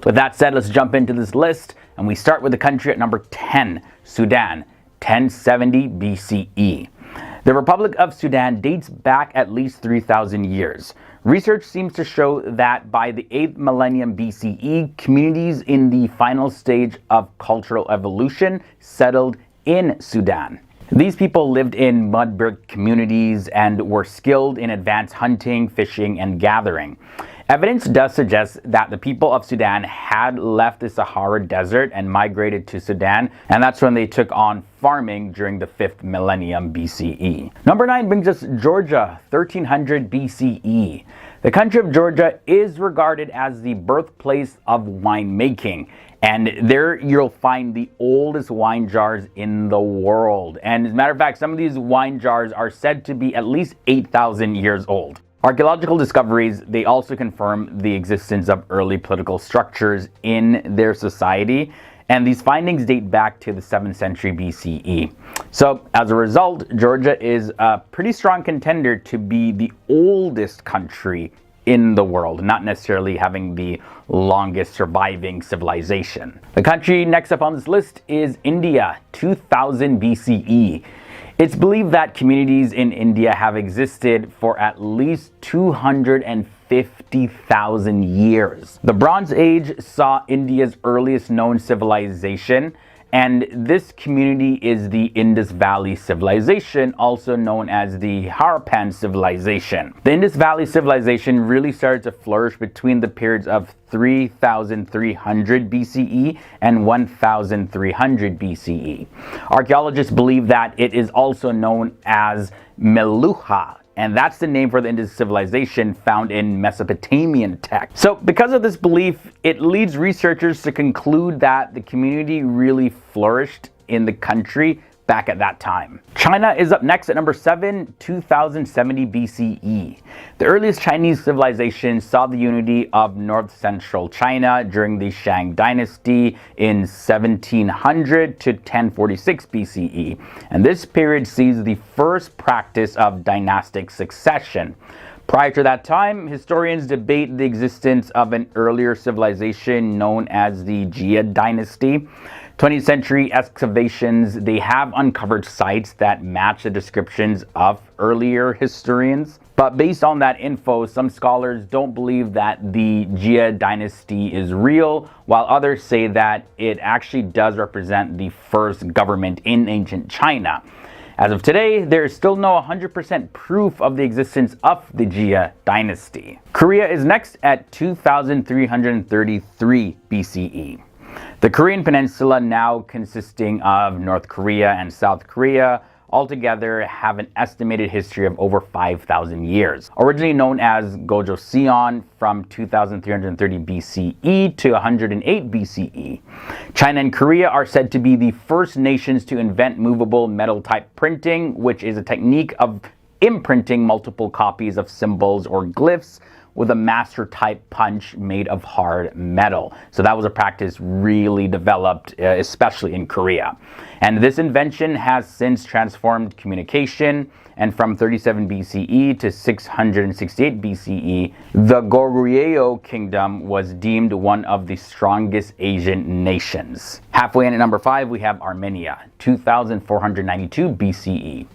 world. With that said, let's jump into this list, and we start with the country at number 10, Sudan, 1070 BCE. The Republic of Sudan dates back at least 3,000 years. Research seems to show that by the 8th millennium BCE, communities in the final stage of cultural evolution settled in Sudan. These people lived in mud brick communities and were skilled in advanced hunting, fishing, and gathering. Evidence does suggest that the people of Sudan had left the Sahara Desert and migrated to Sudan, and that's when they took on farming during the 5th millennium BCE. Number 9 brings us Georgia, 1300 BCE. The country of Georgia is regarded as the birthplace of winemaking, and there you'll find the oldest wine jars in the world. And as a matter of fact, some of these wine jars are said to be at least 8,000 years old. Archaeological discoveries, they also confirm the existence of early political structures in their society, and these findings date back to the 7th century BCE. So as a result, Georgia is a pretty strong contender to be the oldest country in the world, not necessarily having the longest surviving civilization. The country next up on this list is India, 2000 BCE. It's believed that communities in India have existed for at least 250,000 years. The Bronze Age saw India's earliest known civilization, and this community is the Indus Valley Civilization, also known as the Harappan Civilization. The Indus Valley Civilization really started to flourish between the periods of 3,300 BCE and 1,300 BCE. Archaeologists believe that it is also known as Meluhha, and that's the name for the Indus civilization found in Mesopotamian texts. So because of this belief, it leads researchers to conclude that the community really flourished in the country back at that time. China is up next at number 7, 2070 BCE. The earliest Chinese civilization saw the unity of north-central China during the Shang dynasty in 1700 to 1046 BCE, and this period sees the first practice of dynastic succession. Prior to that time, historians debate the existence of an earlier civilization known as the Jia dynasty. 20th century excavations, they have uncovered sites that match the descriptions of earlier historians. But based on that info, some scholars don't believe that the Jia dynasty is real, while others say that it actually does represent the first government in ancient China. As of today, there is still no 100% proof of the existence of the Jia dynasty. Korea is next at 2333 BCE. The Korean peninsula, now consisting of North Korea and South Korea, altogether have an estimated history of over 5,000 years. Originally known as Gojoseon from 2330 BCE to 108 BCE. China and Korea are said to be the first nations to invent movable metal type printing, which is a technique of imprinting multiple copies of symbols or glyphs with a master type punch made of hard metal. So that was a practice really developed, especially in Korea. And this invention has since transformed communication, and from 37 BCE to 668 BCE, the Goryeo kingdom was deemed one of the strongest Asian nations. Halfway in at number 5, we have Armenia, 2492 BCE.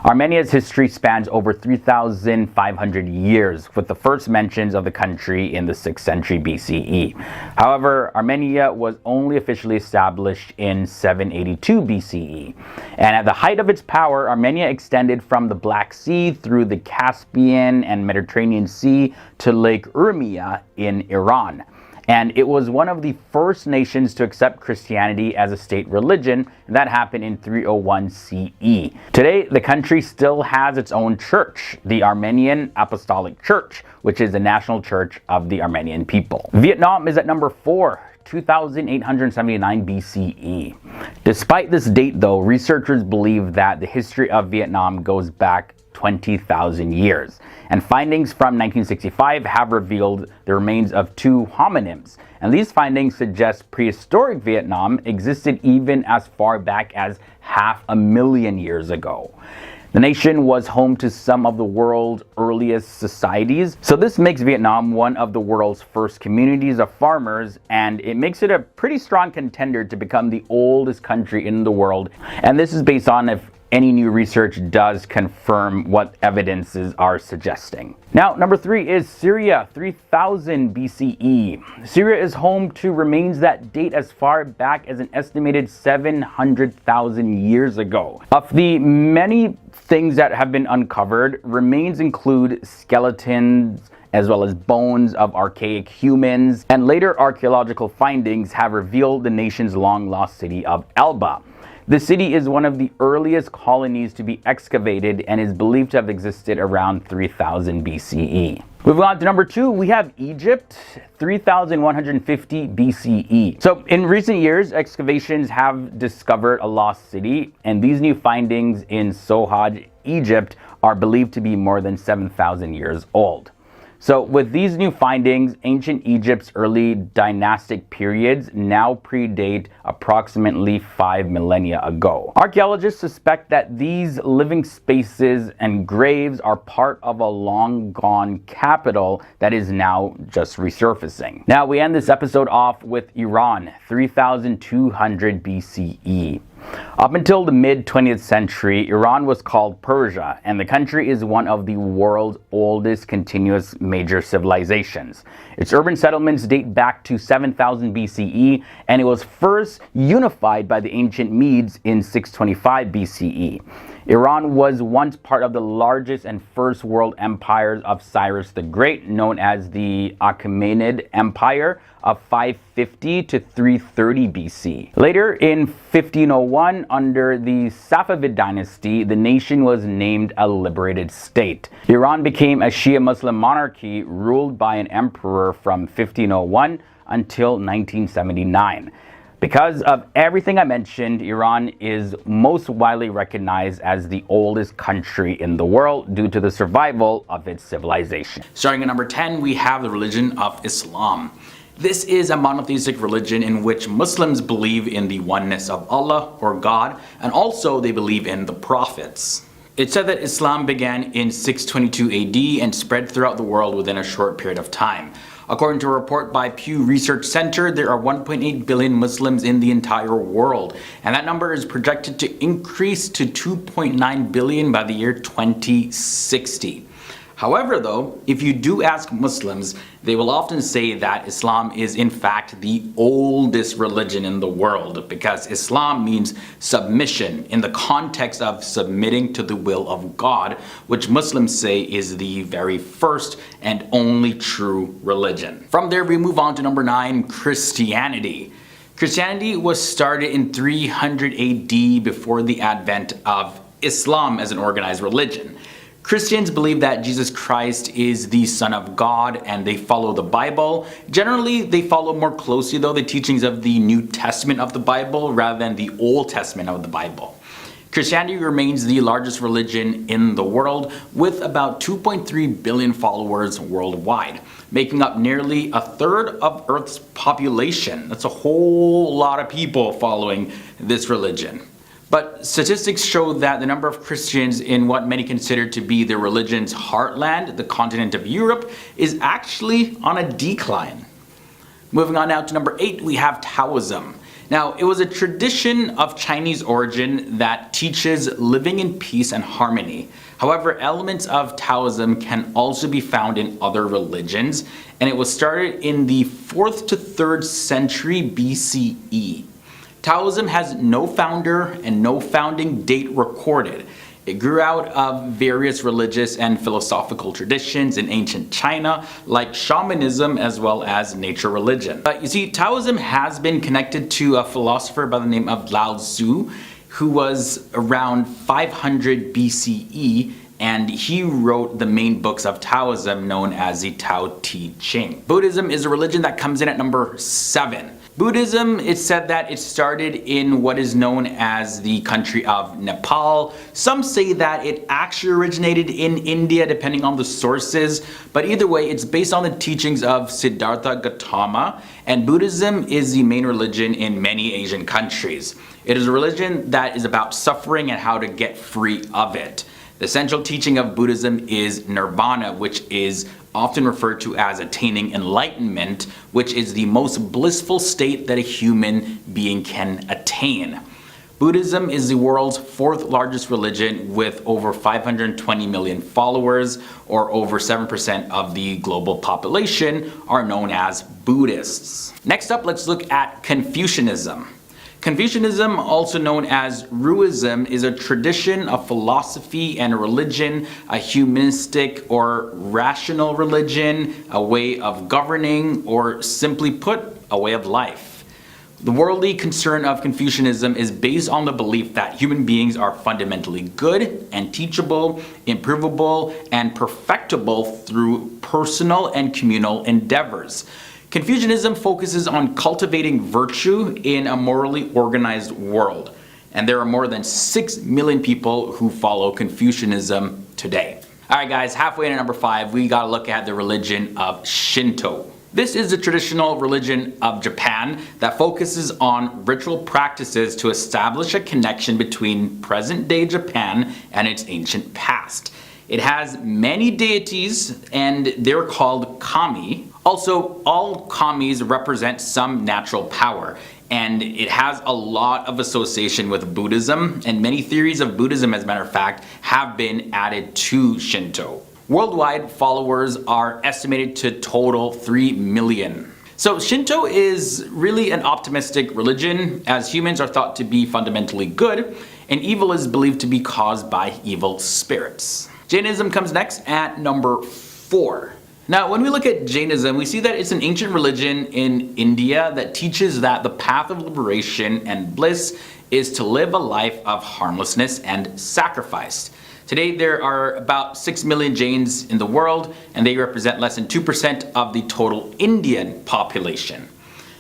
Armenia's history spans over 3,500 years, with the first mentions of the country in the 6th century BCE. However, Armenia was only officially established in 782 BCE. And at the height of its power, Armenia extended from the Black Sea through the Caspian and Mediterranean Sea to Lake Urmia in Iran. And it was one of the first nations to accept Christianity as a state religion, and that happened in 301 CE. Today, the country still has its own church, the Armenian Apostolic Church, which is the national church of the Armenian people. Vietnam is at number 4, 2879 BCE. Despite this date, though, researchers believe that the history of Vietnam goes back 20,000 years. And findings from 1965 have revealed the remains of 2 homonyms. And these findings suggest prehistoric Vietnam existed even as far back as 500,000 years ago. The nation was home to some of the world's earliest societies, so this makes Vietnam one of the world's first communities of farmers, and it makes it a pretty strong contender to become the oldest country in the world. And this is based on if any new research does confirm what evidences are suggesting. Now, number 3 is Syria, 3000 BCE. Syria is home to remains that date as far back as an estimated 700,000 years ago. Of the many things that have been uncovered, remains include skeletons, as well as bones of archaic humans, and later archaeological findings have revealed the nation's long-lost city of Elba. The city is one of the earliest colonies to be excavated and is believed to have existed around 3000 BCE. Moving on to number 2, we have Egypt, 3150 BCE. So in recent years, excavations have discovered a lost city, and these new findings in Sohaj, Egypt, are believed to be more than 7,000 years old. So with these new findings, ancient Egypt's early dynastic periods now predate approximately 5 millennia ago. Archaeologists suspect that these living spaces and graves are part of a long-gone capital that is now just resurfacing. Now we end this episode off with Iran, 3200 BCE. Up until the mid-20th century, Iran was called Persia, and the country is one of the world's oldest continuous major civilizations. Its urban settlements date back to 7000 BCE, and it was first unified by the ancient Medes in 625 BCE. Iran was once part of the largest and first world empires of Cyrus the Great, known as the Achaemenid Empire of 550 to 330 BC. Later in 1501, under the Safavid dynasty, the nation was named a liberated state. Iran became a Shia Muslim monarchy ruled by an emperor from 1501 until 1979. Because of everything I mentioned, Iran is most widely recognized as the oldest country in the world due to the survival of its civilization. Starting at number 10, we have the religion of Islam. This is a monotheistic religion in which Muslims believe in the oneness of Allah or God, and also they believe in the prophets. It's said that Islam began in 622 AD and spread throughout the world within a short period of time. According to a report by Pew Research Center, there are 1.8 billion Muslims in the entire world, and that number is projected to increase to 2.9 billion by the year 2060. However, though, if you do ask Muslims, they will often say that Islam is in fact the oldest religion in the world, because Islam means submission in the context of submitting to the will of God, which Muslims say is the very first and only true religion. From there, we move on to number 9, Christianity. Christianity was started in 300 AD before the advent of Islam as an organized religion. Christians believe that Jesus Christ is the Son of God and they follow the Bible. Generally, they follow more closely though the teachings of the New Testament of the Bible rather than the Old Testament of the Bible. Christianity remains the largest religion in the world with about 2.3 billion followers worldwide, making up nearly a third of Earth's population. That's a whole lot of people following this religion. But statistics show that the number of Christians in what many consider to be the religion's heartland, the continent of Europe, is actually on a decline. Moving on now to number 8, we have Taoism. Now, it was a tradition of Chinese origin that teaches living in peace and harmony. However, elements of Taoism can also be found in other religions, and it was started in the 4th to 3rd century BCE. Taoism has no founder and no founding date recorded. It grew out of various religious and philosophical traditions in ancient China, like shamanism as well as nature religion. But you see, Taoism has been connected to a philosopher by the name of Lao Tzu, who was around 500 BCE, and he wrote the main books of Taoism known as the Tao Te Ching. Buddhism is a religion that comes in at number 7. Buddhism, it's said that it started in what is known as the country of Nepal. Some say that it actually originated in India, depending on the sources. But either way, it's based on the teachings of Siddhartha Gautama, and Buddhism is the main religion in many Asian countries. It is a religion that is about suffering and how to get free of it. The central teaching of Buddhism is nirvana, which is often referred to as attaining enlightenment, which is the most blissful state that a human being can attain. Buddhism is the world's fourth largest religion with over 520 million followers, or over 7% of the global population are known as Buddhists. Next up, let's look at Confucianism. Confucianism, also known as Ruism, is a tradition of philosophy and religion, a humanistic or rational religion, a way of governing, or simply put, a way of life. The worldly concern of Confucianism is based on the belief that human beings are fundamentally good and teachable, improvable, and perfectible through personal and communal endeavors. Confucianism focuses on cultivating virtue in a morally organized world, and there are more than 6 million people who follow Confucianism today. Alright guys, halfway to number 5, we gotta look at the religion of Shinto. This is the traditional religion of Japan that focuses on ritual practices to establish a connection between present-day Japan and its ancient past. It has many deities and they're called kami. Also, all kamis represent some natural power, and it has a lot of association with Buddhism, and many theories of Buddhism, as a matter of fact, have been added to Shinto. Worldwide, followers are estimated to total 3 million. So Shinto is really an optimistic religion, as humans are thought to be fundamentally good, and evil is believed to be caused by evil spirits. Jainism comes next at number 4. Now, when we look at Jainism, we see that it's an ancient religion in India that teaches that the path of liberation and bliss is to live a life of harmlessness and sacrifice. Today there are about 6 million Jains in the world, and they represent less than 2% of the total Indian population.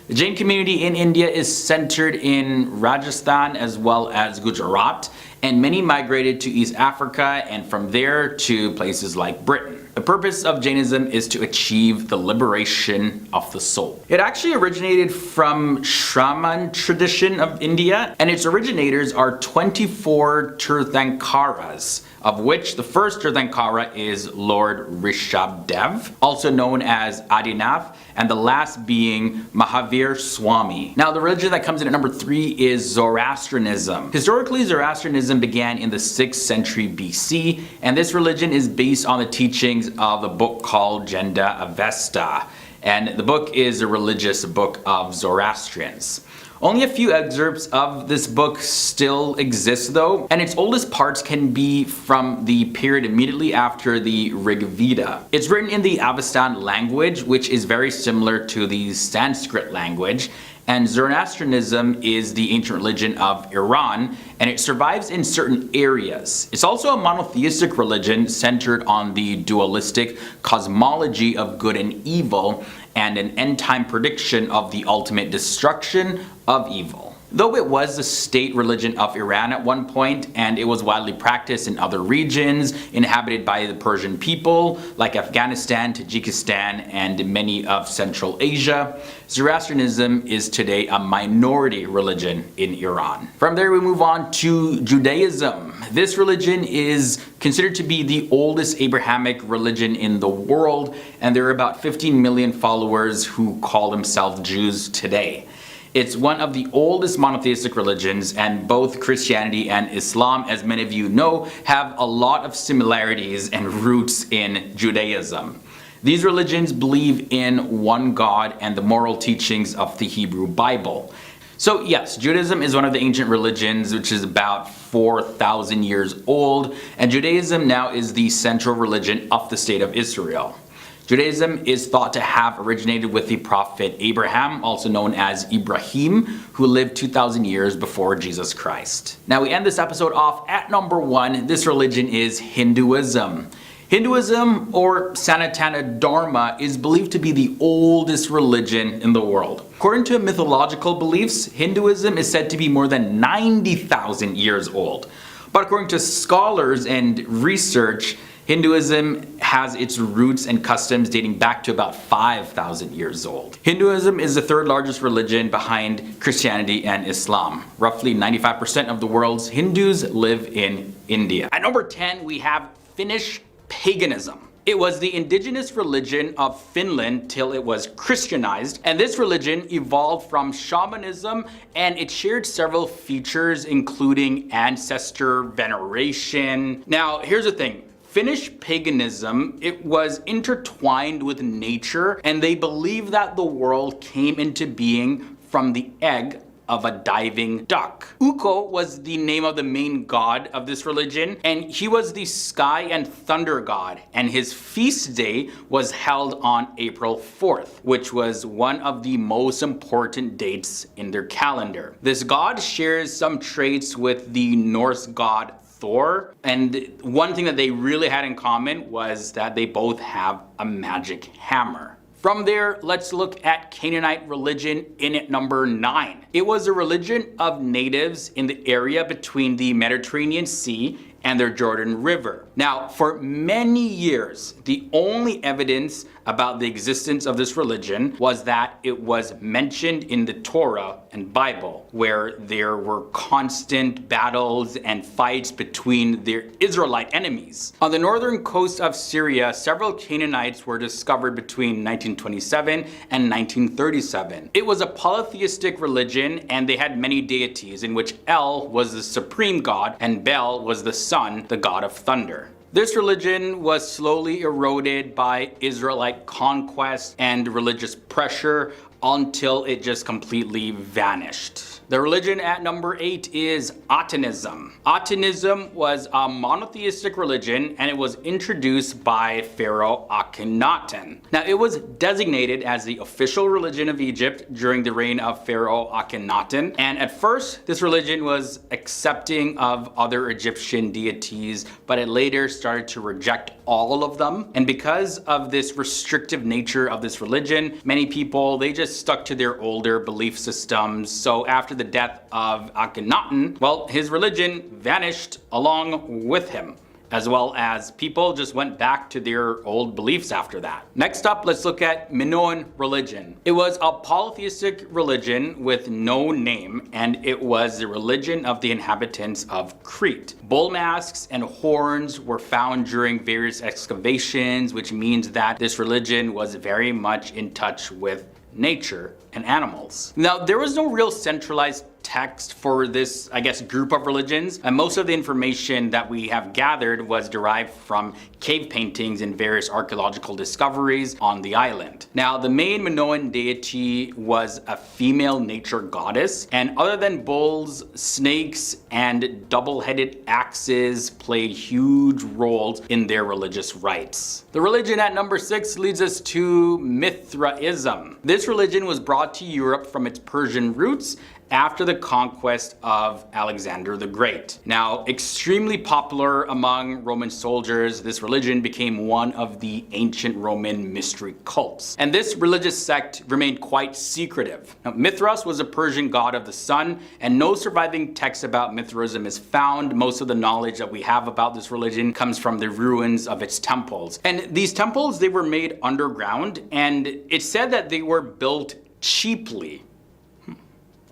The Jain community in India is centered in Rajasthan as well as Gujarat, and many migrated to East Africa and from there to places like Britain. The purpose of Jainism is to achieve the liberation of the soul. It actually originated from Shraman tradition of India, and its originators are 24 Tirthankaras, of which the first Tirthankara is Lord Rishabdev, also known as Adinath, and the last being Mahavir Swami. Now, the religion that comes in at number 3 is Zoroastrianism. Historically, Zoroastrianism began in the 6th century BC, and this religion is based on the teachings of a book called Genda Avesta, and the book is a religious book of Zoroastrians. Only a few excerpts of this book still exist though, and its oldest parts can be from the period immediately after the Rig Veda. It's written in the Avestan language, which is very similar to the Sanskrit language, and Zoroastrianism is the ancient religion of Iran, and it survives in certain areas. It's also a monotheistic religion centered on the dualistic cosmology of good and evil, and an end-time prediction of the ultimate destruction of evil. Though it was the state religion of Iran at one point, and it was widely practiced in other regions inhabited by the Persian people, like Afghanistan, Tajikistan, and many of Central Asia, Zoroastrianism is today a minority religion in Iran. From there we move on to Judaism. This religion is considered to be the oldest Abrahamic religion in the world, and there are about 15 million followers who call themselves Jews today. It's one of the oldest monotheistic religions, and both Christianity and Islam, as many of you know, have a lot of similarities and roots in Judaism. These religions believe in one God and the moral teachings of the Hebrew Bible. So yes, Judaism is one of the ancient religions, which is about 4,000 years old, and Judaism now is the central religion of the state of Israel. Judaism is thought to have originated with the prophet Abraham, also known as Ibrahim, who lived 2,000 years before Jesus Christ. Now we end this episode off at number 1. This religion is Hinduism. Hinduism, or Sanatana Dharma, is believed to be the oldest religion in the world. According to mythological beliefs, Hinduism is said to be more than 90,000 years old. But according to scholars and research, Hinduism has its roots and customs dating back to about 5,000 years old. Hinduism is the third largest religion behind Christianity and Islam. Roughly 95% of the world's Hindus live in India. At number 10, we have Finnish paganism. It was the indigenous religion of Finland till it was Christianized, and this religion evolved from shamanism, and it shared several features including ancestor veneration. Now, here's the thing. Finnish paganism, it was intertwined with nature, and they believed that the world came into being from the egg of a diving duck. Ukko was the name of the main god of this religion, and he was the sky and thunder god, and his feast day was held on April 4th, which was one of the most important dates in their calendar. This god shares some traits with the Norse god Thor, and one thing that they really had in common was that they both have a magic hammer. From there, let's look at Canaanite religion in at number 9. It was a religion of natives in the area between the Mediterranean Sea and the Jordan River. Now, for many years, the only evidence about the existence of this religion was that it was mentioned in the Torah and Bible, where there were constant battles and fights between their Israelite enemies. On the northern coast of Syria, several Canaanites were discovered between 1927 and 1937. It was a polytheistic religion, and they had many deities, in which El was the supreme god and Bel was the sun, the god of thunder. This religion was slowly eroded by Israelite conquest and religious pressure until it just completely vanished. The religion at number 8 is Atenism. Atenism was a monotheistic religion, and it was introduced by Pharaoh Akhenaten. Now, it was designated as the official religion of Egypt during the reign of Pharaoh Akhenaten, and at first this religion was accepting of other Egyptian deities, but it later started to reject all of them. And because of this restrictive nature of this religion, many people, they just stuck to their older belief systems. So after the death of Akhenaten, well, his religion vanished along with him, as well as people just went back to their old beliefs after that. Next up, let's look at Minoan religion. It was a polytheistic religion with no name, and it was the religion of the inhabitants of Crete. Bull masks and horns were found during various excavations, which means that this religion was very much in touch with nature and animals. Now, there was no real centralized text for this, I guess, group of religions, and most of the information that we have gathered was derived from cave paintings and various archaeological discoveries on the island. Now, the main Minoan deity was a female nature goddess, and other than bulls, snakes, and double-headed axes played huge roles in their religious rites. The religion at number 6 leads us to Mithraism. This religion was brought to Europe from its Persian roots after the conquest of Alexander the Great. Now, extremely popular among Roman soldiers, this religion became one of the ancient Roman mystery cults. And this religious sect remained quite secretive. Now, Mithras was a Persian god of the sun, and no surviving text about Mithraism is found. Most of the knowledge that we have about this religion comes from the ruins of its temples. And these temples, they were made underground, and it's said that they were built cheaply.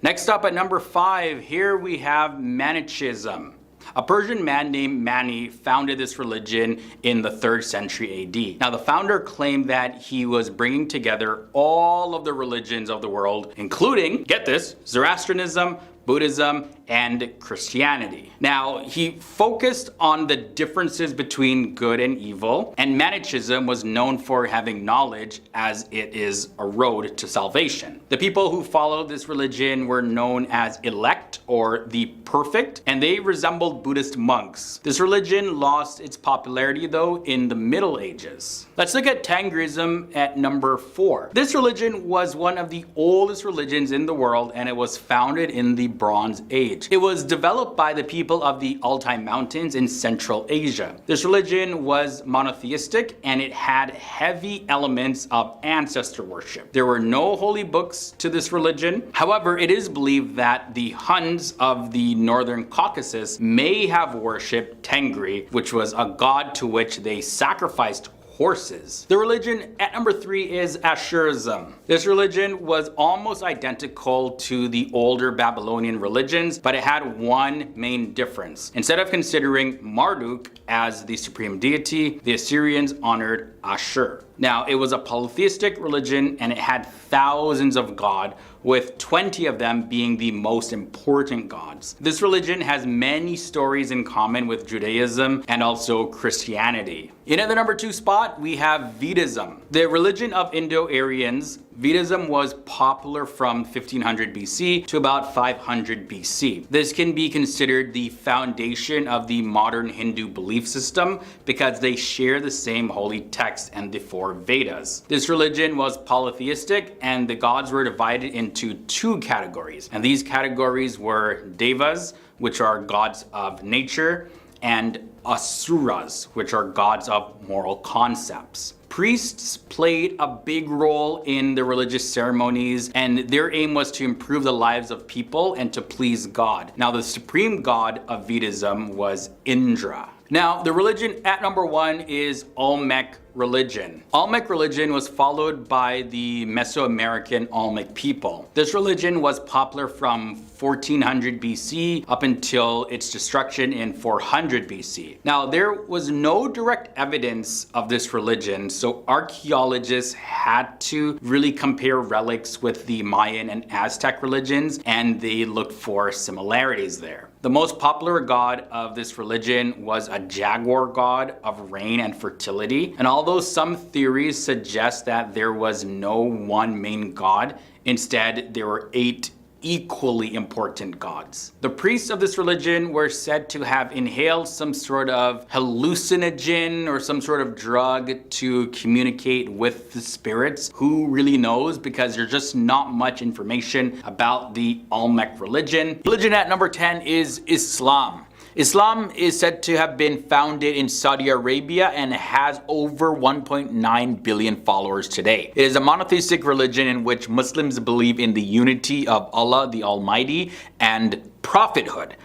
Next up at number 5, here we have Manichism. A Persian man named Mani founded this religion in the 3rd century AD. Now, the founder claimed that he was bringing together all of the religions of the world, including, get this, Zoroastrianism, Buddhism, and Christianity. Now, he focused on the differences between good and evil, and Manichism was known for having knowledge as it is a road to salvation. The people who followed this religion were known as elect or the perfect, and they resembled Buddhist monks. This religion lost its popularity though in the Middle Ages. Let's look at Tengrism at number 4. This religion was one of the oldest religions in the world, and it was founded in the Bronze Age. It was developed by the people of the Altai Mountains in Central Asia. This religion was monotheistic and it had heavy elements of ancestor worship. There were no holy books to this religion. However, it is believed that the Huns of the northern Caucasus may have worshipped Tengri, which was a god to which they sacrificed horses. The religion at number 3 is Ashurism. This religion was almost identical to the older Babylonian religions, but it had one main difference. Instead of considering Marduk as the supreme deity, the Assyrians honored Ashur. Now, it was a polytheistic religion and it had thousands of gods, with 20 of them being the most important gods. This religion has many stories in common with Judaism and also Christianity. In at the number 2 spot, we have Vedism. The religion of Indo-Aryans, Vedism was popular from 1500 BC to about 500 BC. This can be considered the foundation of the modern Hindu belief system because they share the same holy text and the 4 Vedas. This religion was polytheistic and the gods were divided into 2 categories. And these categories were Devas, which are gods of nature, and Asuras, which are gods of moral concepts. Priests played a big role in the religious ceremonies, and their aim was to improve the lives of people and to please God. Now, the supreme god of Vedism was Indra. Now, the religion at number 1 is Olmec religion. Olmec religion was followed by the Mesoamerican Olmec people. This religion was popular from 1400 BC up until its destruction in 400 BC. Now, there was no direct evidence of this religion, so archaeologists had to really compare relics with the Mayan and Aztec religions, and they looked for similarities there. The most popular god of this religion was a jaguar god of rain and fertility. And although some theories suggest that there was no one main god, instead there were 8 equally important gods. The priests of this religion were said to have inhaled some sort of hallucinogen or some sort of drug to communicate with the spirits. Who really knows? Because there's just not much information about the Olmec religion. Religion at number 10 is Islam. Islam is said to have been founded in Saudi Arabia and has over 1.9 billion followers today. It is a monotheistic religion in which Muslims believe in the unity of Allah the Almighty and prophethood.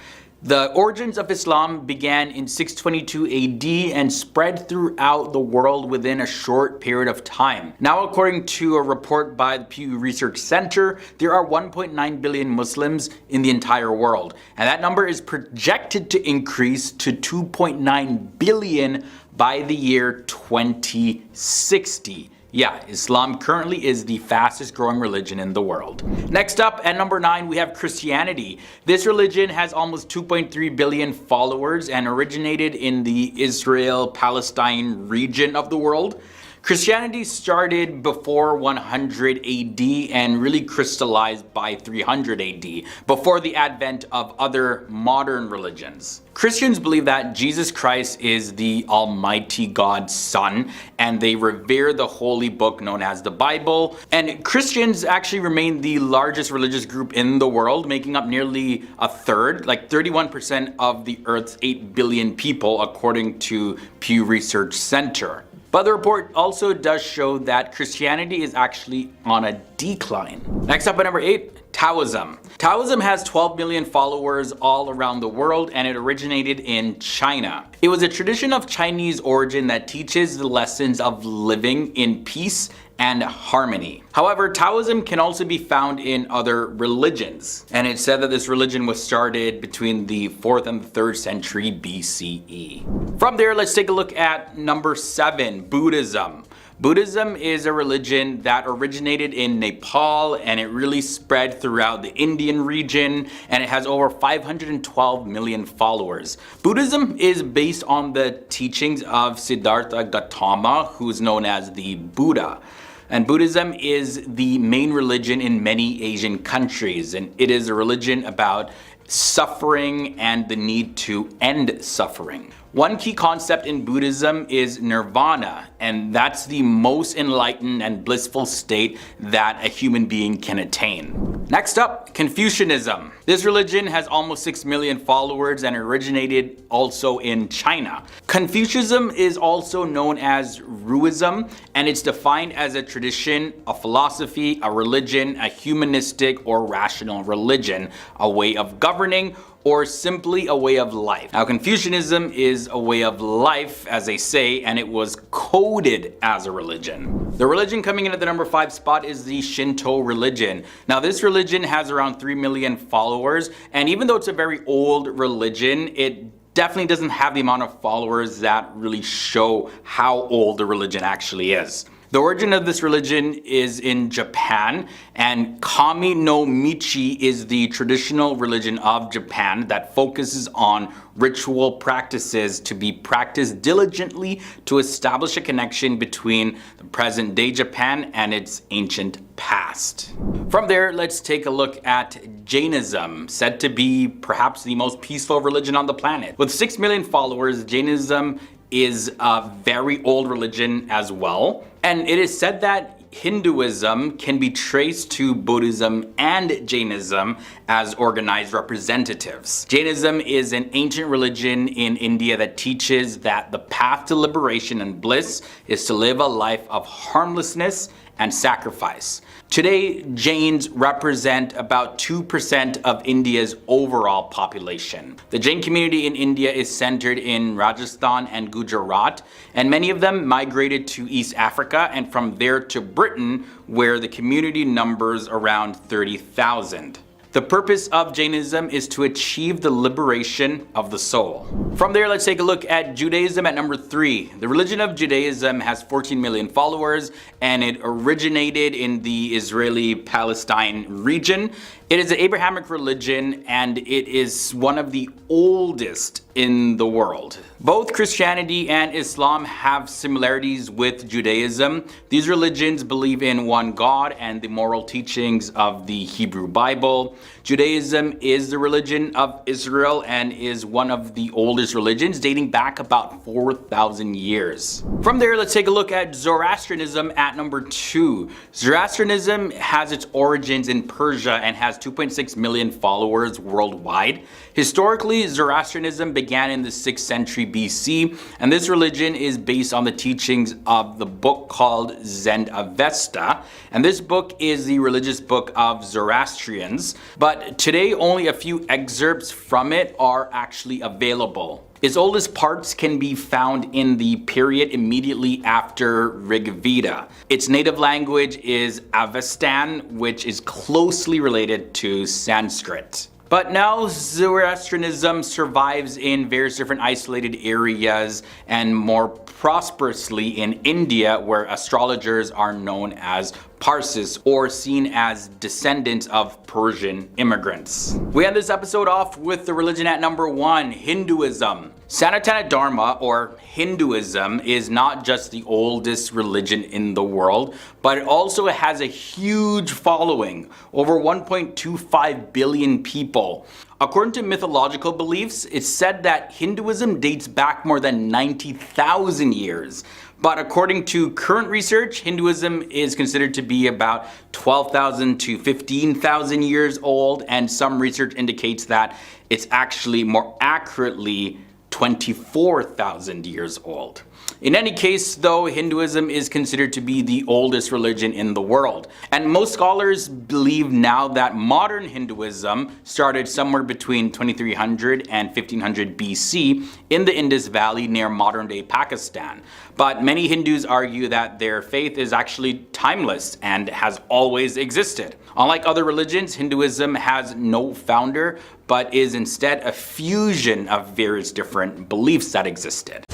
The origins of Islam began in 622 AD and spread throughout the world within a short period of time. Now, according to a report by the Pew Research Center, there are 1.9 billion Muslims in the entire world, and that number is projected to increase to 2.9 billion by the year 2060. Yeah, Islam currently is the fastest growing religion in the world. Next up, at number 9, we have Christianity. This religion has almost 2.3 billion followers and originated in the Israel-Palestine region of the world. Christianity started before 100 AD and really crystallized by 300 AD, before the advent of other modern religions. Christians believe that Jesus Christ is the Almighty God's Son, and they revere the holy book known as the Bible. And Christians actually remain the largest religious group in the world, making up nearly a third, like 31% of the Earth's 8 billion people, according to Pew Research Center. But the report also does show that Christianity is actually on a decline. Next up at number 8, Taoism. Taoism has 12 million followers all around the world, and it originated in China. It was a tradition of Chinese origin that teaches the lessons of living in peace and harmony. However, Taoism can also be found in other religions, and it's said that this religion was started between the 4th and the 3rd century BCE. From there, let's take a look at number 7, Buddhism. Buddhism is a religion that originated in Nepal, and it really spread throughout the Indian region, and it has over 512 million followers. Buddhism is based on the teachings of Siddhartha Gautama, who's known as the Buddha. And Buddhism is the main religion in many Asian countries, and it is a religion about suffering and the need to end suffering. One key concept in Buddhism is nirvana, and that's the most enlightened and blissful state that a human being can attain. Next up, Confucianism. This religion has almost 6 million followers and originated also in China. Confucianism is also known as Ruism, and it's defined as a tradition, a philosophy, a religion, a humanistic or rational religion, a way of governing, or simply a way of life. Now, Confucianism is a way of life, as they say, and it was coded as a religion. The religion coming in at the number 5 spot is the Shinto religion. Now, this religion has around 3 million followers, and even though it's a very old religion, it definitely doesn't have the amount of followers that really show how old the religion actually is. The origin of this religion is in Japan, and Kami no Michi is the traditional religion of Japan that focuses on ritual practices to be practiced diligently to establish a connection between the present day Japan and its ancient past. From there, let's take a look at Jainism, said to be perhaps the most peaceful religion on the planet. With 6 million followers, Jainism is a very old religion as well. And it is said that Hinduism can be traced to Buddhism and Jainism as organized representatives. Jainism is an ancient religion in India that teaches that the path to liberation and bliss is to live a life of harmlessness and sacrifice. Today, Jains represent about 2% of India's overall population. The Jain community in India is centered in Rajasthan and Gujarat, and many of them migrated to East Africa and from there to Britain, where the community numbers around 30,000. The purpose of Jainism is to achieve the liberation of the soul. From there, let's take a look at Judaism at number 3. The religion of Judaism has 14 million followers, and it originated in the Israeli-Palestine region. It is an Abrahamic religion, and it is one of the oldest in the world. Both Christianity and Islam have similarities with Judaism. These religions believe in one God and the moral teachings of the Hebrew Bible. Judaism is the religion of Israel and is one of the oldest religions, dating back about 4,000 years. From there, let's take a look at Zoroastrianism at number 2. Zoroastrianism has its origins in Persia and has 2.6 million followers worldwide. Historically, Zoroastrianism began in the 6th century BC, and this religion is based on the teachings of the book called Zend Avesta, and this book is the religious book of Zoroastrians, but today only a few excerpts from it are actually available. Its oldest parts can be found in the period immediately after Rig Veda. Its native language is Avestan, which is closely related to Sanskrit. But now Zoroastrianism survives in various different isolated areas and more prosperously in India, where astrologers are known as Parsis, or seen as descendants of Persian immigrants. We end this episode off with the religion at number 1, Hinduism. Sanatana Dharma, or Hinduism, is not just the oldest religion in the world, but it also has a huge following, over 1.25 billion people. According to mythological beliefs, it's said that Hinduism dates back more than 90,000 years. But according to current research, Hinduism is considered to be about 12,000 to 15,000 years old, and some research indicates that it's actually more accurately 24,000 years old. In any case, though, Hinduism is considered to be the oldest religion in the world. And most scholars believe now that modern Hinduism started somewhere between 2300 and 1500 BC in the Indus Valley near modern-day Pakistan. But many Hindus argue that their faith is actually timeless and has always existed. Unlike other religions, Hinduism has no founder, but is instead a fusion of various different beliefs that existed.